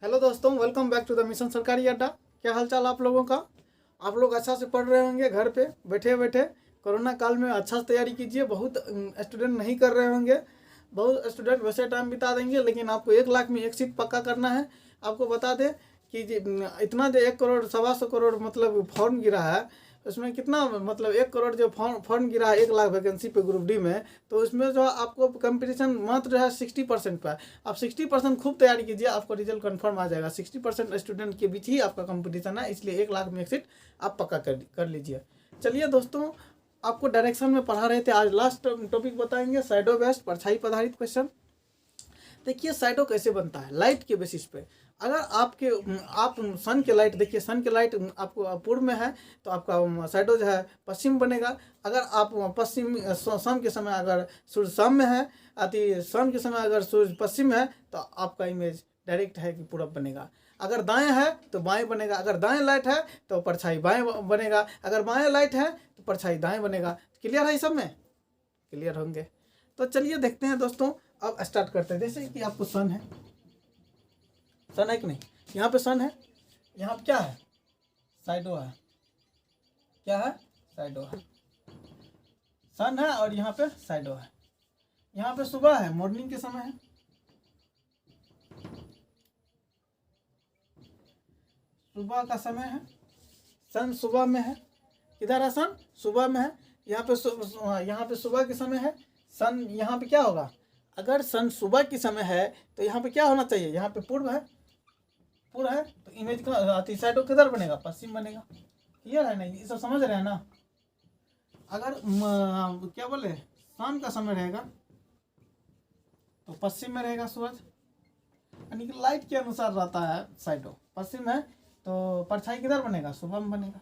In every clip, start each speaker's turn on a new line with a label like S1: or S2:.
S1: Hello दोस्तों, welcome back to the mission Sarkari Adda. क्या हालचाल आप लोगों का? आप लोग अच्छा से पढ़ रहे होंगे घर पे बैठे बैठे। कोरोना काल में अच्छा से तैयारी कीजिए। बहुत स्टूडेंट नहीं कर रहे होंगे, बहुत स्टूडेंट वैसे टाइम बिता देंगे, लेकिन आपको 1 लाख में एक सीट पक्का करना है। आपको बता दें कि इतना जो 1 करोड़ 1.25 करोड़ मतलब फॉर्म गिरा है, उसमें कितना मतलब 1 करोड़ जो फॉर्म गिरा है 1 लाख वैकेंसी पे ग्रुप डी में, तो उसमें जो आपको कंपटीशन मात्र जो है 60% पर है। आप 60% खूब तैयारी कीजिए, आपको रिजल्ट कंफर्म आ जाएगा। 60% स्टूडेंट के बीच ही आपका कंपटीशन है, इसलिए 1 लाख में एक सीट आप पक्का कर लीजिए। चलिए दोस्तों, आपको डायरेक्शन में पढ़ा रहे थे। आज लास्ट टॉपिक बताएंगे, शैडो बेस्ड परछाई पर आधारित क्वेश्चन। देखिए शैडो कैसे बनता है, लाइट के बेसिस पे। अगर आप सन के लाइट देखिए, सन के लाइट आपको पूर्व में है तो आपका शैडो जो है पश्चिम बनेगा। अगर आप पश्चिम शाम के समय अगर सूर्य शाम में है, अति शाम के समय अगर सूर्य पश्चिम है तो आपका इमेज डायरेक्ट है कि पूरब बनेगा। अगर दाएं है तो बाएं बनेगा। अगर दाएं लाइट है तो परछाई बाएं बनेगा। अगर बाएं लाइट है तो परछाई दाएं बनेगा। क्लियर है? इस सब में क्लियर होंगे। तो चलिए देखते हैं दोस्तों, अब स्टार्ट करते हैं। जैसे कि आपको सन है, सन है कि नहीं, यहाँ पे सन है, यहाँ पे क्या है, साइडो है। क्या है? साइडो है। सन है और यहाँ पे साइडो है। यहाँ पे सुबह है, मॉर्निंग के समय है। सुबह का समय है, सन सुबह में है। किधर है सन? सुबह में है। यहाँ पे सुबह के समय है। सन यहाँ पे क्या होगा? अगर सन सुबह के समय है तो यहाँ पे क्या होना चाहिए? यहाँ पे पूर्व है, पूर्व है तो इमेज का शैडो किधर बनेगा? पश्चिम बनेगा। क्लियर है? नहीं, ये सब समझ रहे हैं ना? अगर क्या बोले, शाम का समय रहेगा तो पश्चिम में रहेगा सूरज, यानी कि लाइट के अनुसार रहता है शैडो। पश्चिम है तो परछाई किधर बनेगा? सुबह में बनेगा।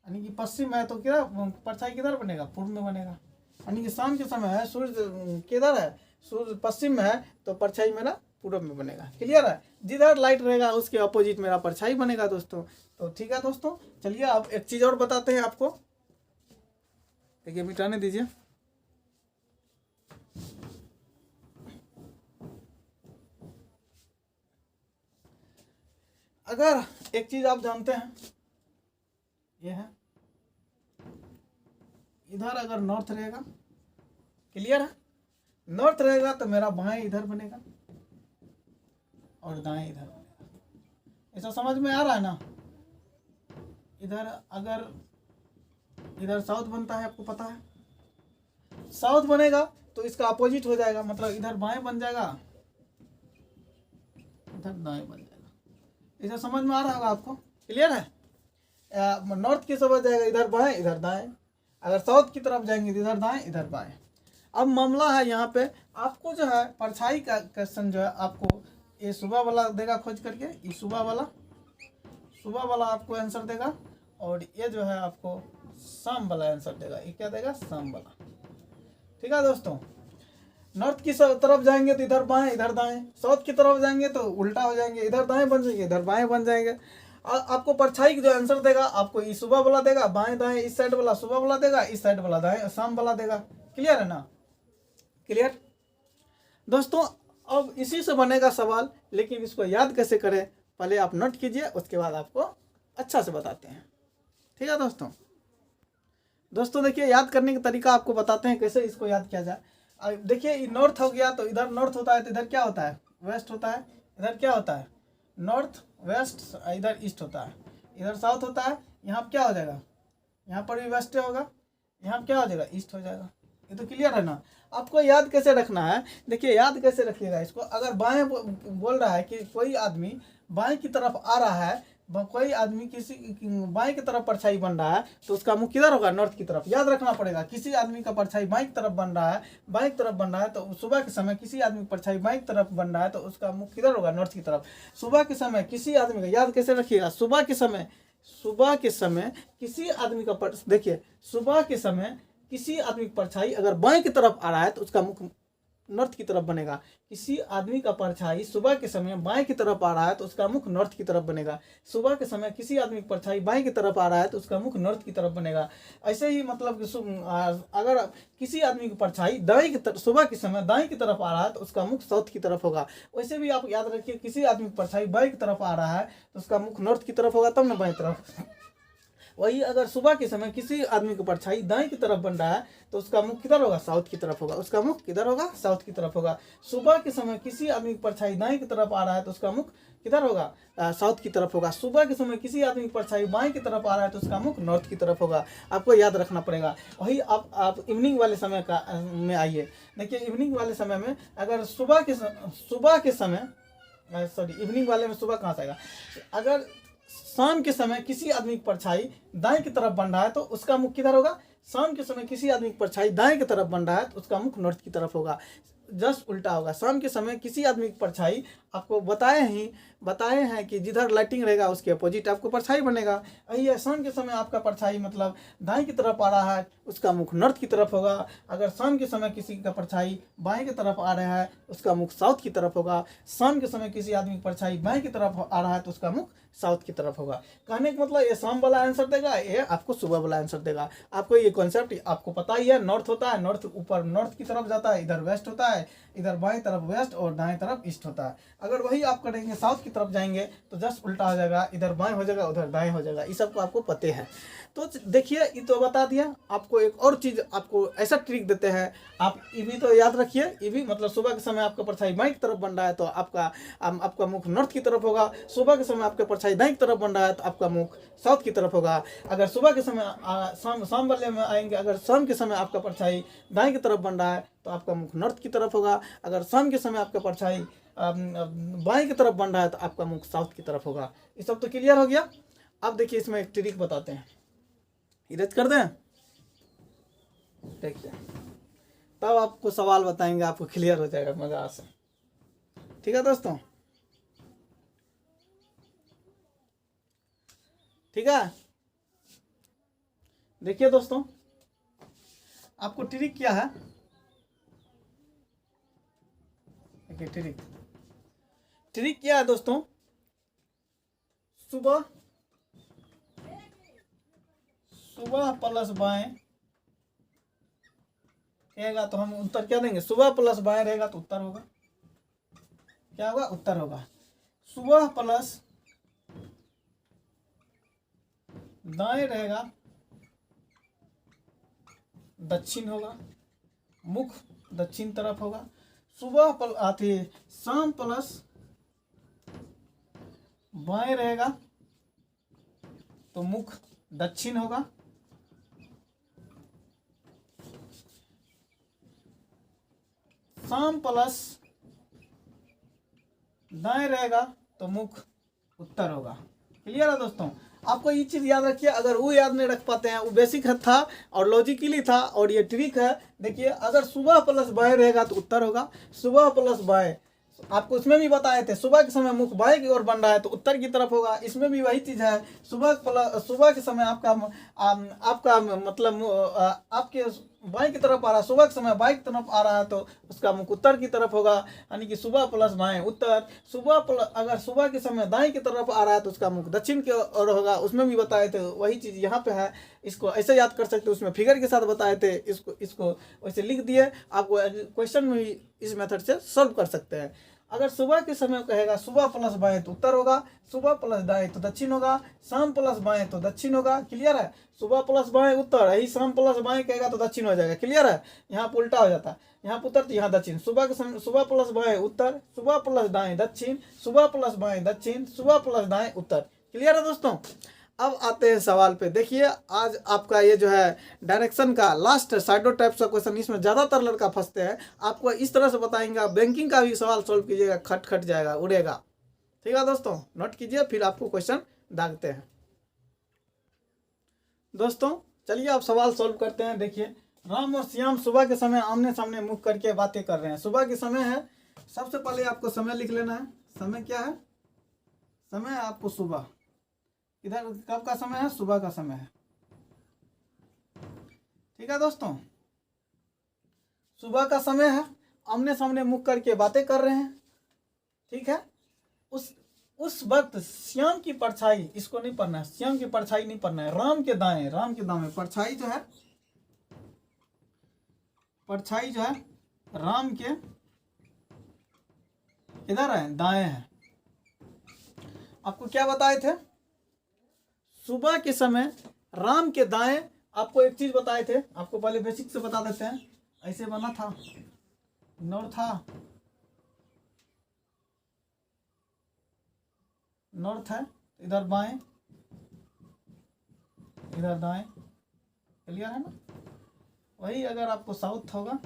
S1: यानी कि पश्चिम है तो किधर परछाई किधर बनेगा? पूर्व में बनेगा। यानी कि शाम के समय है, सूर्य किधर है? सूर्य पश्चिम में है तो परछाई मेरा पूर्व में बनेगा। क्लियर है? जिधर लाइट रहेगा उसके अपोजिट मेरा परछाई बनेगा दोस्तों। तो ठीक है दोस्तों, चलिए अब एक चीज और बताते हैं आपको। देखिए मिटाने दीजिए। अगर एक चीज आप जानते हैं, ये है इधर अगर नॉर्थ रहेगा, क्लियर है, नॉर्थ रहेगा तो मेरा बाएं इधर बनेगा और दाएं इधर बनेगा। ऐसा समझ में आ रहा है ना? इधर अगर इधर साउथ बनता है, आपको पता है, साउथ बनेगा तो इसका अपोजिट हो जाएगा, मतलब इधर बाएं बन जाएगा, इधर दाएं बन जाएगा। ऐसा समझ में आ रहा होगा आपको? क्लियर है? नॉर्थ की समझ जाएगा, इधर बाएं इधर दाएं। अगर साउथ की तरफ जाएंगे तो इधर दाएं इधर बाएं। अब मामला है यहाँ पे, आपको जो है परछाई का क्वेश्चन जो है आपको ये सुबह वाला देगा खोज करके, ये सुबह वाला आपको आंसर देगा, और ये जो है आपको शाम वाला आंसर देगा। ये क्या देगा? शाम वाला। ठीक है दोस्तों, नॉर्थ की तरफ जाएंगे तो इधर बाएं इधर दाएं, साउथ की तरफ जाएंगे तो उल्टा हो जाएंगे, इधर दाएं बन जाएंगे इधर बाएं बन जाएंगे। आपको परछाई जो आंसर देगा आपको ये सुबह वाला देगा, बाएं दाएं, इस साइड वाला सुबह वाला देगा, इस साइड वाला दाएं शाम वाला देगा। क्लियर है ना? क्लियर दोस्तों? अब इसी से बनेगा सवाल, लेकिन इसको याद कैसे करें पहले आप नोट कीजिए, उसके बाद आपको अच्छा से बताते हैं। ठीक है दोस्तों देखिए याद करने का तरीका आपको बताते हैं कैसे इसको याद किया जाए। देखिए नॉर्थ हो गया तो इधर नॉर्थ होता है तो इधर क्या होता है? वेस्ट होता है। इधर क्या होता है? North west. इधर ईस्ट होता है। इधर साउथ होता है। यहाँ क्या हो जाएगा? यहाँ पर भी वेस्ट होगा, यहाँ क्या हो जाएगा? ईस्ट हो जाएगा। ये तो क्लियर है ना? आपको याद कैसे रखना है, देखिए याद कैसे रखिएगा इसको। अगर बाएं बोल रहा है कि कोई आदमी बाएं की तरफ आ रहा है, कोई आदमी किसी बाएं की तरफ परछाई बन रहा है तो उसका मुंह किधर होगा? नॉर्थ की तरफ। याद रखना पड़ेगा। किसी आदमी का परछाई बाएं की तरफ बन रहा है, बाएं की तरफ बन रहा है तो सुबह के समय किसी आदमी की परछाई बाएं की तरफ बन रहा है तो उसका मुंह किधर होगा? नॉर्थ की तरफ। सुबह के समय किसी आदमी का, याद कैसे रखिएगा, सुबह के समय किसी आदमी का देखिए सुबह के समय किसी आदमी की परछाई अगर बाएं की तरफ आ रहा है तो उसका मुख नॉर्थ की तरफ बनेगा। किसी आदमी का परछाई सुबह के समय बाएं की तरफ आ रहा है तो उसका मुख नॉर्थ की तरफ बनेगा। सुबह के समय किसी आदमी की परछाई बाएं की तरफ आ रहा है तो उसका मुख नॉर्थ की तरफ बनेगा। ऐसे ही मतलब कि अगर किसी आदमी की परछाई दाएं की तरफ सुबह के समय दाएं की तरफ आ रहा है तो उसका मुख साउथ की तरफ होगा। वैसे भी आप याद रखिए, किसी आदमी की परछाई बाएं की तरफ आ रहा है तो उसका मुख नॉर्थ की तरफ होगा, तब ना बाएं तरफ। वही अगर सुबह के समय किसी आदमी की परछाई दाएं की तरफ बन रहा है तो उसका मुख किधर होगा? साउथ की तरफ होगा। उसका मुख किधर होगा? साउथ की तरफ होगा। सुबह के समय किसी आदमी की परछाई दाएं की तरफ आ रहा है तो उसका मुख किधर होगा? साउथ की तरफ होगा। सुबह के समय किसी आदमी की परछाई बाएं की तरफ आ रहा है तो उसका मुख नॉर्थ की तरफ होगा। आपको याद रखना पड़ेगा। वही आप इवनिंग वाले समय का में आइए। देखिए इवनिंग वाले समय में अगर सुबह के समय सॉरी इवनिंग वाले में सुबह कहाँ से आएगा? अगर शाम के समय किसी आदमी की परछाई दाएं की तरफ बन रहा है तो उसका मुख किधर होगा? शाम के समय किसी आदमी की परछाई दाएं की तरफ बन रहा है तो उसका मुख नॉर्थ की तरफ होगा। जस्ट उल्टा होगा। शाम के समय किसी आदमी की परछाई आपको बताए हैं कि जिधर लाइटिंग रहेगा उसके अपोजिट आपको परछाई बनेगा। यही शाम के समय आपका परछाई मतलब दाएं की तरफ आ रहा है, उसका मुख नॉर्थ की तरफ होगा। अगर शाम के समय किसी का परछाई बाएं की तरफ आ रहा है उसका मुख साउथ की तरफ होगा। शाम के समय किसी आदमी की परछाई बाएं की तरफ आ रहा है तो उसका मुख साउथ की तरफ होगा। कहने का मतलब ये शाम वाला आंसर देगा, ये आपको सुबह वाला आंसर देगा। आपको ये कॉन्सेप्ट आपको पता ही है। नॉर्थ होता है, नॉर्थ ऊपर नॉर्थ की तरफ जाता है, इधर वेस्ट होता है, इधर बाएं तरफ वेस्ट और दाएं तरफ ईस्ट होता है। अगर वही आप करेंगे साउथ की तरफ जाएंगे तो जस्ट उल्टा हो जाएगा, इधर बाएं हो जाएगा उधर दाएं हो जाएगा। ये सब को आपको पते हैं। तो देखिए ये तो बता दिया। आपको एक और चीज़ आपको ऐसा ट्रिक देते हैं, आप ये भी तो याद रखिए। ये भी मतलब सुबह के समय आपका परछाई बाएं की तरफ बन रहा है तो आपका मुख नॉर्थ की तरफ होगा। सुबह के समय आपका परछाई दाएं की तरफ बन रहा है तो आपका मुख साउथ की तरफ होगा। अगर सुबह के समय शाम वाले में आएंगे, अगर शाम के समय आपका परछाई दाएं की तरफ बन रहा है तो आपका मुख नॉर्थ की तरफ होगा। अगर शाम के समय आपका परछाई बाएं की तरफ बन रहा है तो आपका मुख साउथ की तरफ होगा। ये सब तो क्लियर हो गया। अब देखिए इसमें एक ट्रिक बताते हैं, इरेज कर दें। देखिए तब आपको सवाल बताएंगे, आपको क्लियर हो जाएगा मजा से। ठीक है दोस्तों, ठीक है। देखिए दोस्तों आपको ट्रिक क्या है, देखिए ट्रिक क्या है दोस्तों। सुबह प्लस बाएं रहेगा तो हम उत्तर क्या देंगे? सुबह प्लस बाएं रहेगा तो उत्तर होगा, क्या होगा? उत्तर होगा। सुबह प्लस दाएं रहेगा दक्षिण होगा, मुख दक्षिण तरफ होगा। सुबह आती शाम प्लस बाएं रहेगा तो मुख दक्षिण होगा। शाम प्लस दाएं रहेगा तो मुख उत्तर होगा। क्लियर है दोस्तों? आपको ये चीज़ याद रखिए। अगर वो याद नहीं रख पाते हैं, वो बेसिक था और लॉजिकली था और ये ट्रिक है। देखिए अगर सुबह प्लस बाएं रहेगा तो उत्तर होगा। सुबह प्लस बाएं आपको इसमें भी बताए थे, सुबह के समय मुख बाएं की ओर बन रहा है तो उत्तर की तरफ होगा। इसमें भी वही चीज़ है। सुबह के समय आपका मतलब आपके बाएं की तरफ आ रहा है, सुबह के समय बाएं की तरफ आ रहा है तो उसका मुख उत्तर की तरफ होगा। यानी कि सुबह प्लस बाएं उत्तर। अगर सुबह के समय दाएं की तरफ आ रहा है तो उसका मुख दक्षिण की ओर होगा। उसमें भी बताए थे, वही चीज़ यहाँ पे है। इसको ऐसे याद कर सकते हो, उसमें फिगर के साथ बताए थे। इसको वैसे लिख दिए। आपको क्वेश्चन में भी इस मेथड से सॉल्व कर सकते हैं। अगर सुबह के समय कहेगा सुबह प्लस बाएं तो उत्तर होगा, सुबह प्लस दाएं तो दक्षिण होगा, शाम प्लस बाएं तो दक्षिण होगा। क्लियर है? सुबह प्लस बाएं उत्तर, यही शाम प्लस बाएं कहेगा तो दक्षिण हो जाएगा। क्लियर है? यहाँ पर उल्टा हो जाता है, यहाँ पर उत्तर तो यहाँ दक्षिण। सुबह के समय सुबह प्लस बाएं उत्तर, सुबह प्लस दाएं दक्षिण, सुबह प्लस बाएं दक्षिण, सुबह प्लस दाएं उत्तर। क्लियर है दोस्तों? अब आते हैं सवाल पे। देखिए आज आपका ये जो है डायरेक्शन का लास्ट साइडो टाइप्स का क्वेश्चन, इसमें ज़्यादातर लड़का फंसते हैं। आपको इस तरह से बताएंगे, बैंकिंग का भी सवाल सॉल्व कीजिएगा, खट जाएगा, उड़ेगा। ठीक है दोस्तों, नोट कीजिए, फिर आपको क्वेश्चन दागते हैं। दोस्तों चलिए आप सवाल सॉल्व करते हैं। देखिए राम और श्याम सुबह के समय आमने सामने मुख करके बातें कर रहे हैं। सुबह के समय है। सबसे पहले आपको समय लिख लेना है। समय क्या है? समय आपको सुबह, इधर कब का समय है? सुबह का समय है। ठीक है दोस्तों, सुबह का समय है। आमने सामने मुख करके बातें कर रहे हैं, ठीक है। उस वक्त श्याम की परछाई, इसको नहीं पढ़ना है, श्याम की परछाई नहीं पढ़ना है, राम के दाएं, राम के दाएं, परछाई जो है, परछाई जो है राम के इधर है, दाएं है। आपको क्या बताए थे, सुबह के समय राम के दाएं। आपको एक चीज बताए थे, आपको पहले बेसिक से बता देते हैं। ऐसे बना था, नॉर्थ था, नॉर्थ है, इधर बाएं, इधर दाएं, क्लियर है ना। वही अगर आपको साउथ होगा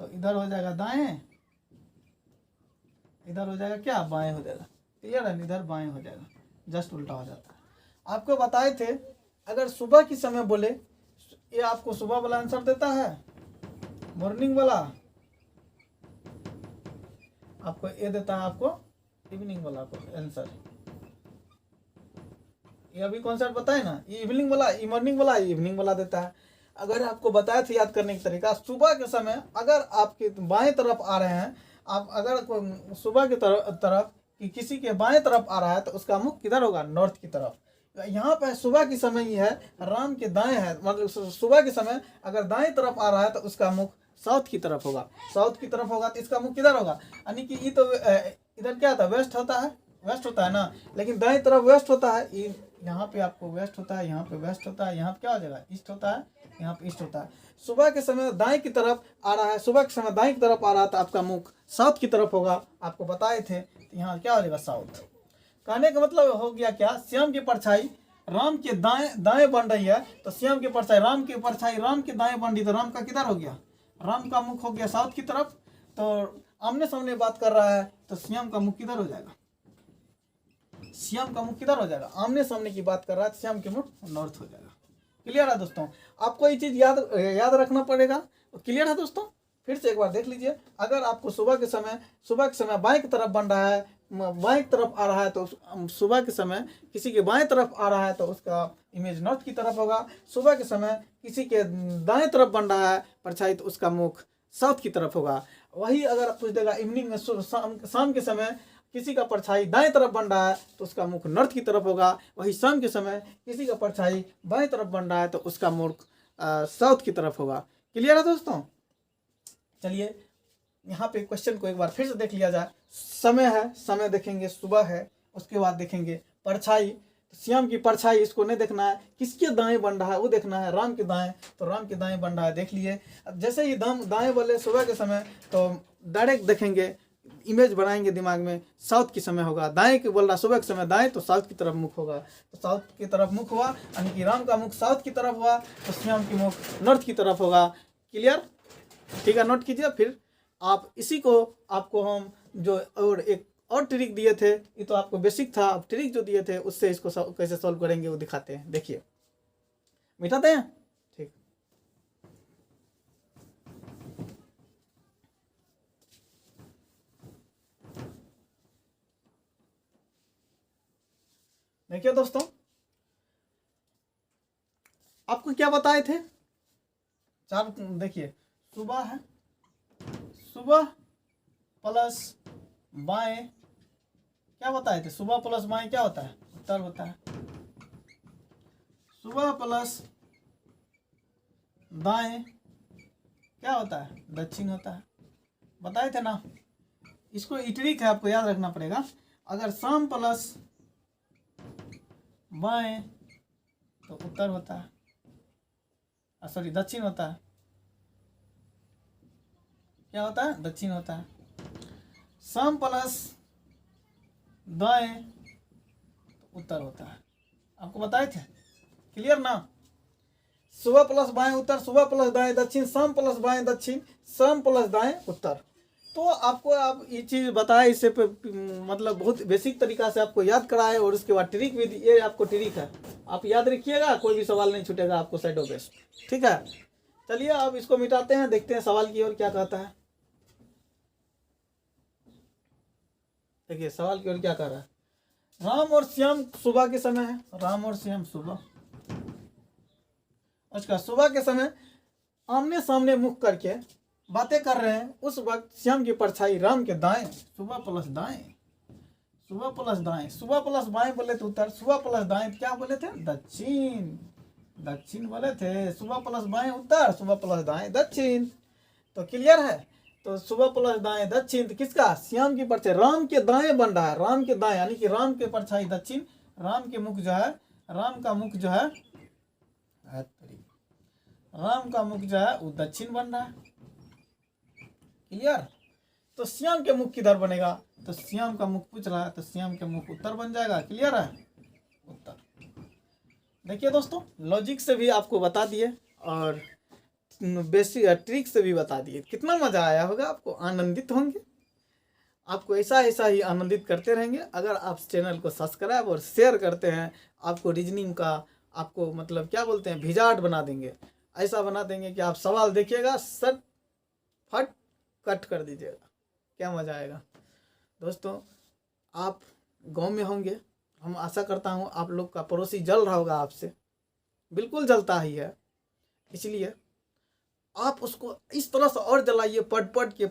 S1: तो इधर हो जाएगा दाएं, इधर हो जाएगा क्या, बाएं हो जाएगा, क्लियर है। इधर बाएं हो जाएगा, जस्ट उल्टा हो जाता है। आपको बताए थे अगर सुबह की समय बोले, ये आपको सुबह वाला आंसर देता है, मॉर्निंग वाला आपको ये देता है, आपको इवनिंग वाला आपको आंसर। ये अभी कॉन्सेप्ट बताए ना, ये इवनिंग वाला, ये मॉर्निंग वाला, ये इवनिंग वाला देता है। अगर आपको बताया था याद करने का तरीका, सुबह के समय अगर आपके बाएं तरफ आ रहे हैं, आप अगर सुबह की तरफ कि किसी के बाएं तरफ आ रहा है तो उसका मुख किधर होगा, नॉर्थ की तरफ। यहाँ पे सुबह की समय ही है, राम के दाएं है, मतलब सुबह के समय अगर दाएं तरफ आ रहा है तो उसका मुख साउथ की तरफ होगा, साउथ की तरफ होगा तो इसका मुख किधर होगा, यानी कि ये तो इधर क्या था, वेस्ट होता है, वेस्ट होता है ना, लेकिन दाएं तरफ वेस्ट होता है। ये यहाँ पे आपको वेस्ट होता है, यहाँ पे वेस्ट होता है, यहाँ पे क्या हो जाएगा, ईस्ट होता है, यहाँ पे ईस्ट होता है। सुबह के समय दाएं की तरफ आ रहा है, सुबह के समय दाएं की तरफ आ रहा है तो आपका मुख साउथ की तरफ होगा, आपको बताए थे। तो यहाँ क्या हो जाएगा, साउथ। कहने का मतलब हो गया क्या, श्याम की परछाई राम के दाएं दाएं बन रही है, तो श्याम की परछाई राम की परछाई राम के दाएं बन रही, तो राम का किधर हो गया, राम का मुख हो गया साउथ की तरफ। तो आमने सामने बात कर रहा है तो श्याम का मुख किधर हो जाएगा, श्याम का मुख किधर हो जाएगा, आमने सामने की बात कर रहा है तो श्याम के मुख नॉर्थ हो जाएगा। क्लियर है दोस्तों, आपको ये चीज याद रखना पड़ेगा। क्लियर है दोस्तों, फिर से एक बार देख लीजिए। अगर आपको सुबह के समय बाएं की तरफ बन रहा है, बाएं की तरफ आ रहा है, तो सुबह के समय किसी के बाएं तरफ आ रहा है तो उसका इमेज नॉर्थ की तरफ होगा। सुबह के समय किसी के दाएं तरफ बन रहा है परछाई तो उसका मुख साउथ की तरफ होगा। वही अगर पूछ देगा इवनिंग में, शाम के समय किसी का परछाई दाएं तरफ बन रहा है तो उसका मुख नॉर्थ की तरफ होगा। वही शाम के समय किसी का परछाई बाएं तरफ बन रहा है तो उसका मुख साउथ की तरफ होगा। क्लियर है दोस्तों, चलिए यहाँ पे क्वेश्चन को एक बार फिर से देख लिया जाए। समय है, समय देखेंगे, सुबह है, उसके बाद देखेंगे परछाई, श्याम की परछाई, इसको नहीं देखना है, किसके दाएं बन रहा है वो देखना है, राम के दाएं, तो राम के दाएं बन रहा है, देख लिए। जैसे ही दाएं बोले सुबह के समय तो डायरेक्ट देखेंगे, इमेज बनाएंगे दिमाग में, साउथ की समय होगा। दाएं के बोल रहा सुबह के समय दाएं, तो साउथ की तरफ मुख होगा, तो साउथ की तरफ मुख हुआ, यानी कि राम का मुख साउथ की तरफ हुआ, तो श्याम की मुख नॉर्थ की तरफ होगा। क्लियर, ठीक है, नोट कीजिए। फिर आप इसी को, आपको हम जो और एक और ट्रिक दिए थे, ये तो आपको बेसिक था, अब ट्रिक जो दिए थे उससे इसको कैसे सॉल्व करेंगे वो दिखाते हैं। देखिए, मिटाते हैं, ठीक। देखिए दोस्तों, आपको क्या बताए थे, चार, देखिए सुबह है, सुबह प्लस बाएं, क्या बताए थे, सुबह प्लस बाएं क्या होता है, उत्तर होता है। सुबह प्लस दाएं क्या होता है, दक्षिण होता है, बताए थे ना। इसको ट्रिक है, आपको याद रखना पड़ेगा। अगर शाम प्लस बाएं तो उत्तर होता है, सॉरी दक्षिण होता है, क्या होता है, दक्षिण होता है। शाम प्लस दाएं तो उत्तर होता है, आपको बताए थे। क्लियर ना, सुबह प्लस बाएं उत्तर, सुबह प्लस दाएं दक्षिण, शाम प्लस बाएं दक्षिण, शाम प्लस दाएं उत्तर। तो आपको आप ये चीज़ बताए, इससे पे मतलब बहुत बेसिक तरीका से आपको याद कराए, और उसके बाद ट्रिक भी, ये आपको ट्रिक है, आप याद रखिएगा, कोई भी सवाल नहीं छूटेगा आपको साइड ऑफ बेस्ट, ठीक है। चलिए अब इसको मिटाते हैं, देखते हैं सवाल की ओर क्या कहता है। देखिए सवाल की ओर क्या कह रहा है, राम और श्याम सुबह के समय है, राम और श्याम सुबह, उसका सुबह के समय आमने सामने मुख करके बातें कर रहे हैं, उस वक्त श्याम की परछाई राम के दाएं, सुबह प्लस दाएं, सुबह प्लस दाएं, सुबह प्लस बाएं बोले तो उत्तर, सुबह प्लस दाएं क्या बोले थे? दक्षिण, दक्षिण बोले थे। सुबह प्लस बाएं उत्तर, सुबह प्लस दाएं दक्षिण। तो क्लियर है। तो सुबह प्लस दाएं दक्षिण, तो किसका? श्याम की परछाई राम के दाएं बन रहा है, राम के दाएं यानी कि राम के परछाई दक्षिण, राम के मुख जो है, राम का मुख जो है, राम का मुख जो है वो दक्षिण बन रहा है। क्लियर। तो श्याम के मुख किधर बनेगा? तो श्याम का मुख पूछ रहा है, तो श्याम के मुख उत्तर बन जाएगा। क्लियर है, उत्तर। देखिए दोस्तों, लॉजिक से भी आपको बता दिए और बेसिक ट्रिक से भी बता दिए। कितना मजा आया होगा आपको, आनंदित होंगे। आपको ऐसा ऐसा ही आनंदित करते रहेंगे अगर आप चैनल को सब्सक्राइब और शेयर करते हैं। आपको रीजनिंग का, आपको मतलब क्या बोलते हैं, भिजाट बना देंगे। ऐसा बना देंगे कि आप सवाल देखिएगा, सट फट कट कर दीजिएगा। क्या मजा आएगा दोस्तों। आप गांव में होंगे, हम आशा करता हूं आप लोग का पड़ोसी जल रहा होगा आपसे, बिल्कुल जलता ही है। इसलिए आप उसको इस तरह से और जलाइए, पट पट के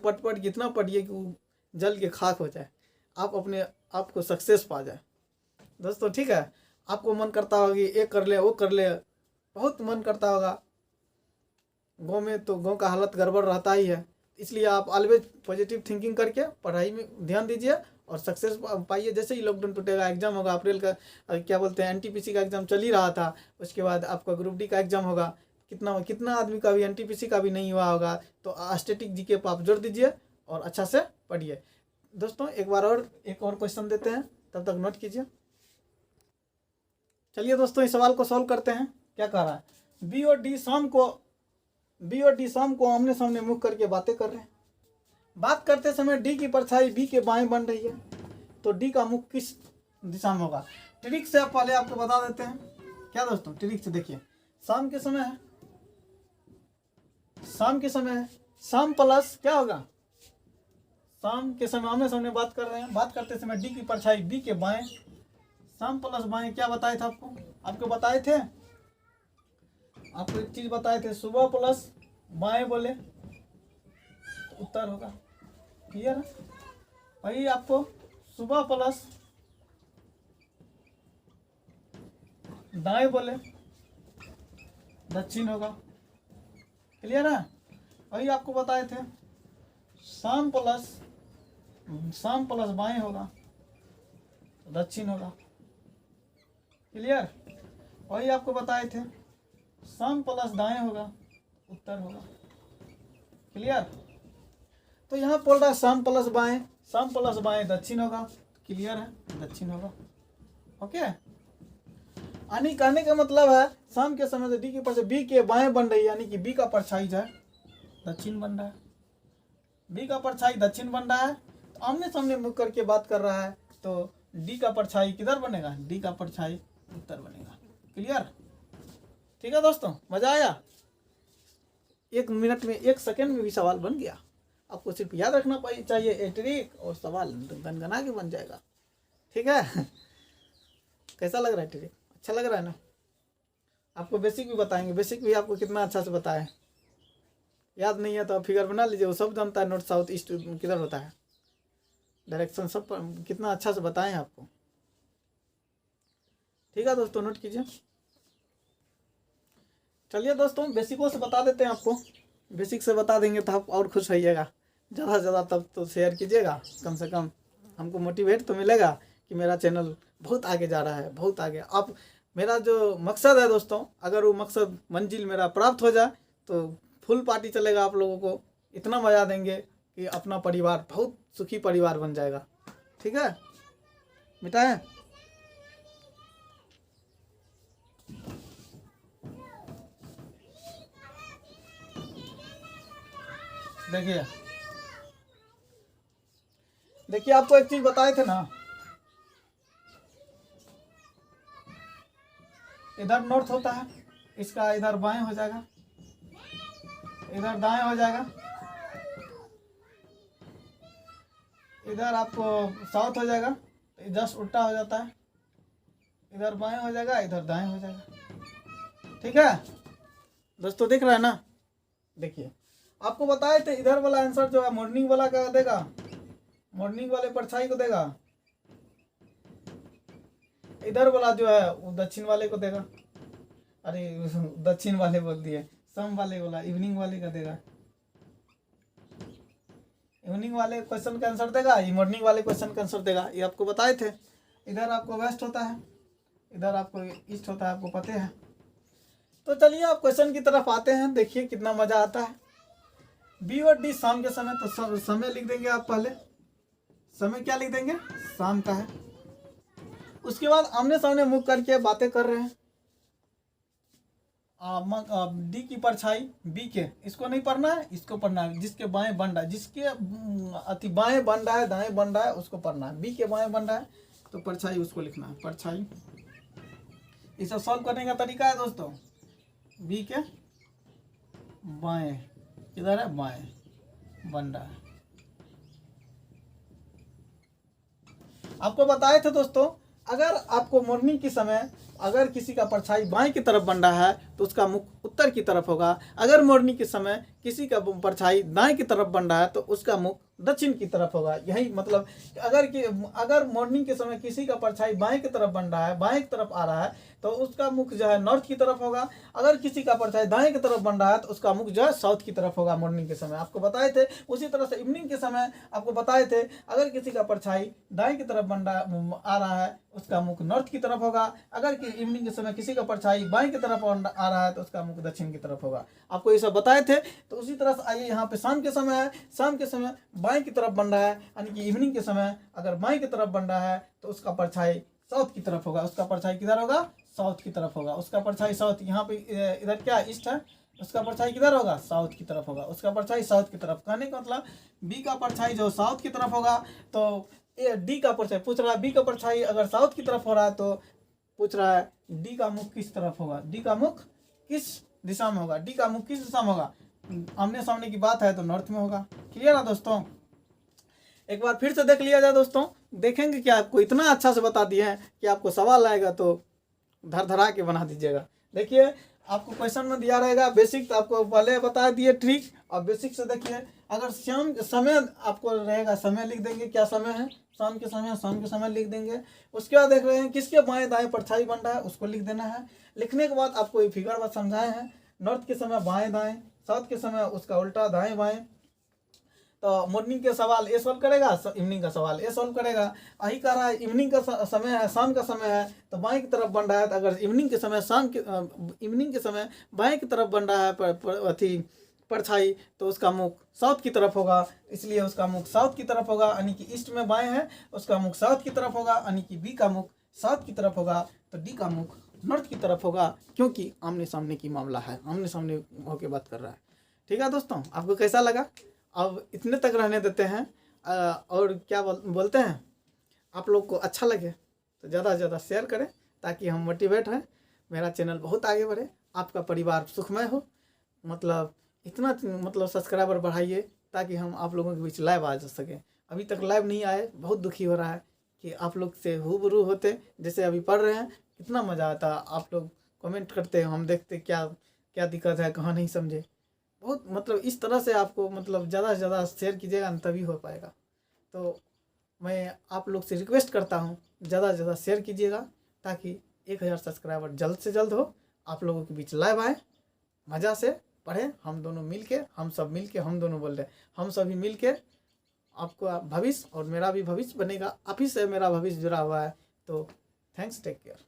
S1: इतना पढ़िए कि वो जल के खाक हो जाए, आप अपने आप को सक्सेस पा जाए दोस्तों। ठीक है। आपको मन करता होगा कि ये कर ले वो कर ले, बहुत मन करता होगा। गांव में तो गांव का हालत गड़बड़ रहता ही है, इसलिए आप ऑलवेज पॉजिटिव थिंकिंग करके पढ़ाई में ध्यान दीजिए और सक्सेस पाइए। जैसे ही लॉकडाउन टूटेगा, एग्जाम होगा, अप्रैल का क्या बोलते हैं एनटीपीसी का एग्जाम चल ही रहा था, उसके बाद आपका ग्रुप डी का एग्जाम होगा। कितना आदमी का भी एनटीपीसी का भी नहीं हुआ होगा, तो स्टैटिक जीके पर आप जोर दीजिए और अच्छा से पढ़िए दोस्तों। एक और क्वेश्चन देते हैं, तब तक नोट कीजिए। चलिए दोस्तों, इस सवाल को सॉल्व करते हैं। क्या कह रहा है? बी और डी शाम को आमने सामने मुख करके बातें कर रहे हैं। बात करते समय डी की परछाई बी के बाएं बन रही है, तो डी का मुख किस दिशा में होगा? ट्रिक से पहले आपको बता देते हैं। क्या दोस्तों, ट्रिक से देखिए, शाम के समय है, शाम प्लस क्या होगा? शाम के समय आमने सामने बात कर रहे हैं, बात करते समय डी की परछाई बी के बाएं, शाम प्लस बाएं क्या बताए थे आपको बताए थे, आपको एक चीज बताए थे, सुबह प्लस बाएं बोले तो उत्तर होगा। क्लियर है भाई? आपको सुबह प्लस दाएं बोले दक्षिण होगा। क्लियर है? वही आपको बताए थे, शाम प्लस बाएं होगा दक्षिण होगा। क्लियर? वही आपको बताए थे, शाम प्लस दाएं होगा उत्तर होगा। क्लियर? तो यहाँ बोल रहा है शाम प्लस बाएं दक्षिण होगा। क्लियर है? दक्षिण होगा। ओके। यानी कहने का मतलब है शाम के समय से डी के परछाई बी के बाएं बन रही है, यानी कि बी का परछाई जो है दक्षिण बन रहा है, बी का परछाई दक्षिण बन रहा है। तो आमने सामने मुख करके बात कर रहा है, तो डी का परछाई किधर बनेगा? डी का परछाई उत्तर बनेगा। क्लियर? ठीक है दोस्तों, मजा आया? 1 मिनट में 1 सेकंड में भी सवाल बन गया। आपको सिर्फ याद रखना चाहिए ए ट्रिक, और सवाल गनगना के बन जाएगा। ठीक है? कैसा लग रहा है ट्रिक? अच्छा लग रहा है ना? आपको बेसिक भी बताएंगे, बेसिक भी आपको कितना अच्छा से बताए। याद नहीं है तो आप फिगर बना लीजिए, वो सब जानता है, नॉर्थ साउथ ईस्ट किधर होता है, डायरेक्शन सब कितना अच्छा से बताएं आपको। ठीक है दोस्तों, नोट कीजिए। चलिए दोस्तों, बेसिकों से बता देते हैं आपको, बेसिक से बता देंगे तो आप और खुश रहिएगा। ज़्यादा से ज़्यादा तब तो शेयर कीजिएगा, कम से कम हमको मोटिवेट तो मिलेगा कि मेरा चैनल बहुत आगे जा रहा है, बहुत आगे। आप मेरा जो मकसद है दोस्तों, अगर वो मकसद मंजिल मेरा प्राप्त हो जाए तो फुल पार्टी चलेगा, आप लोगों को इतना मजा देंगे कि अपना परिवार बहुत सुखी परिवार बन जाएगा। ठीक है? मिटाएं? देखिए आपको एक चीज बताए थे ना, इधर नॉर्थ होता है, इसका इधर बाएं हो जाएगा, इधर दाएं हो जाएगा, इधर आपको साउथ हो जाएगा, जस्ट उल्टा हो जाता है, इधर बाएं हो जाएगा, इधर दाएं हो जाएगा। ठीक है दोस्तों, दिख रहा है ना? देखिए आपको बताए थे इधर वाला आंसर जो है मॉर्निंग वाला का देगा, मॉर्निंग वाले परछाई को देगा, इधर वाला जो है वो दक्षिण वाले को देगा। अरे दक्षिण वाले बोल दिए, सम वाले वाला इवनिंग वाले का देगा। इवनिंग वाले क्वेश्चन का आंसर देगा, ये मॉर्निंग वाले क्वेश्चन का आंसर देगा। ये आपको बताए थे। इधर आपको वेस्ट होता है, इधर आपको ईस्ट होता है, आपको पता है। तो चलिए आप क्वेश्चन की तरफ आते हैं, देखिए कितना मजा आता है। बी और डी शाम के समय, तो समय लिख देंगे आप पहले। समय क्या लिख देंगे? शाम का है। उसके बाद आमने सामने मुंह करके बातें कर रहे हैं। डी की परछाई बी के, इसको नहीं पढ़ना है, इसको पढ़ना है। जिसके बाएं बन रहा है, जिसके अति बाएं बन रहा है, दाएं बन रहा है, उसको पढ़ना है। बी के बाएं बन रहा है तो परछाई उसको लिखना है, परछाई। इसे सॉल्व करने का तरीका है दोस्तों, बी के बाएं, किधर है? बाएं बन रहा है। आपको बताए थे दोस्तों, अगर आपको मॉर्निंग के समय अगर किसी का परछाई बाएं की तरफ बन रहा है तो उसका मुख उत्तर की तरफ होगा। अगर मॉर्निंग के समय किसी का परछाई दाएं की तरफ बन रहा है तो उसका मुख दक्षिण की तरफ होगा। यही मतलब अगर मॉर्निंग के समय किसी का परछाई बाएं की तरफ बन रहा है, बाएं की तरफ आ रहा है, तो उसका मुख जो है नॉर्थ की तरफ होगा। अगर किसी का परछाई दाएं की तरफ बन रहा है तो उसका मुख जो है साउथ की तरफ होगा मॉर्निंग के समय, आपको बताए थे। उसी तरह से इवनिंग के समय आपको बताए थे, अगर किसी का परछाई दाएं की तरफ आ रहा है उसका मुख नॉर्थ की तरफ होगा। अगर इवनिंग के समय किसी का परछाई बाएं की तरफ आ रहा है तो उसका मुख दक्षिण की तरफ होगा। आपको ये सब बताए थे। तो उसी तरह से आइए यहाँ पे शाम के समय है, शाम के समय बाएं की तरफ बन रहा है, यानी कि इवनिंग के समय अगर बाएं की तरफ बन रहा है तो उसका परछाई साउथ की तरफ होगा। उसका परछाई किधर होगा? साउथ की तरफ होगा। उसका परछाई साउथ, यहाँ पे इधर क्या ईस्ट है, उसका परछाई किधर होगा? साउथ की तरफ होगा। उसका परछाई साउथ की तरफ। कहने का मतलब बी का परछाई जो साउथ की तरफ होगा, तो डी का परछाई पूछ रहा है, बी का परछाई अगर साउथ की तरफ हो रहा है तो पूछ रहा है डी का मुख किस तरफ होगा, डी का मुख किस दिशा में होगा, डी का मुख किस दिशा में होगा। आमने सामने की बात है तो नॉर्थ में होगा। क्लियर है दोस्तों? एक बार फिर से देख लिया जाए दोस्तों, देखेंगे कि आपको इतना अच्छा से बता दिए हैं कि आपको सवाल आएगा तो धर धरा के बना दीजिएगा। देखिए आपको क्वेश्चन में दिया रहेगा बेसिक, तो आपको पहले बता दिए ट्रिक, और बेसिक से देखिए। अगर शाम समय आपको रहेगा, समय लिख देंगे, क्या समय है? शाम के समय, शाम के समय लिख देंगे। उसके बाद देख रहे हैं किसके बाएं दाएं परछाई बन रहा है, उसको लिख देना है। लिखने के बाद आपको ये फिगर बात समझाए हैं, नॉर्थ के समय बाएं दाएं, साउथ के समय उसका उल्टा दाएं बाएं। तो मॉर्निंग के सवाल ये सॉल्व करेगा, इवनिंग का सवाल ये सॉल्व करेगा। यही कह रहा है इवनिंग का समय है, शाम का समय है तो बाएं की तरफ बन रहा है। तो अगर इवनिंग के समय इवनिंग के समय बाएं की तरफ बन रहा है परछाई, तो उसका मुख साउथ की तरफ होगा। इसलिए उसका मुख साउथ की तरफ होगा, यानी कि ईस्ट में बाएं है, उसका मुख साउथ की तरफ होगा, यानी कि बी का मुख साउथ की तरफ होगा। तो डी का मुख नॉर्थ की तरफ होगा, क्योंकि आमने सामने की मामला है, आमने सामने होकर बात कर रहा है। ठीक है दोस्तों, आपको कैसा लगा? अब इतने तक रहने देते हैं। और क्या बोलते हैं, आप लोग को अच्छा लगे तो ज़्यादा से ज़्यादा शेयर करें ताकि हम मोटिवेट हैं, मेरा चैनल बहुत आगे बढ़े, आपका परिवार सुखमय हो। मतलब इतना सब्सक्राइबर बढ़ाइए ताकि हम आप लोगों के बीच लाइव आ जा सकें। अभी तक लाइव नहीं आए, बहुत दुखी हो रहा है कि आप लोग से रूबरू होते, जैसे अभी पढ़ रहे हैं, कितना मज़ा आता। आप लोग कमेंट करते, हम देखते क्या क्या दिक्कत है, कहाँ नहीं समझे। बहुत इस तरह से आपको ज़्यादा से ज़्यादा शेयर कीजिएगा न, तभी हो पाएगा। तो मैं आप लोग से रिक्वेस्ट करता हूँ ज़्यादा से ज़्यादा शेयर कीजिएगा ताकि 1000 सब्सक्राइबर जल्द से जल्द हो, आप लोगों के बीच लाइव आए, मज़ा से पढ़ें। हम दोनों मिल के, हम सब मिल के, हम दोनों बोल रहे हैं, हम सभी मिल के आपको भविष्य और मेरा भी भविष्य बनेगा। आप ही से मेरा भविष्य जुड़ा हुआ है। तो थैंक्स, टेक केयर।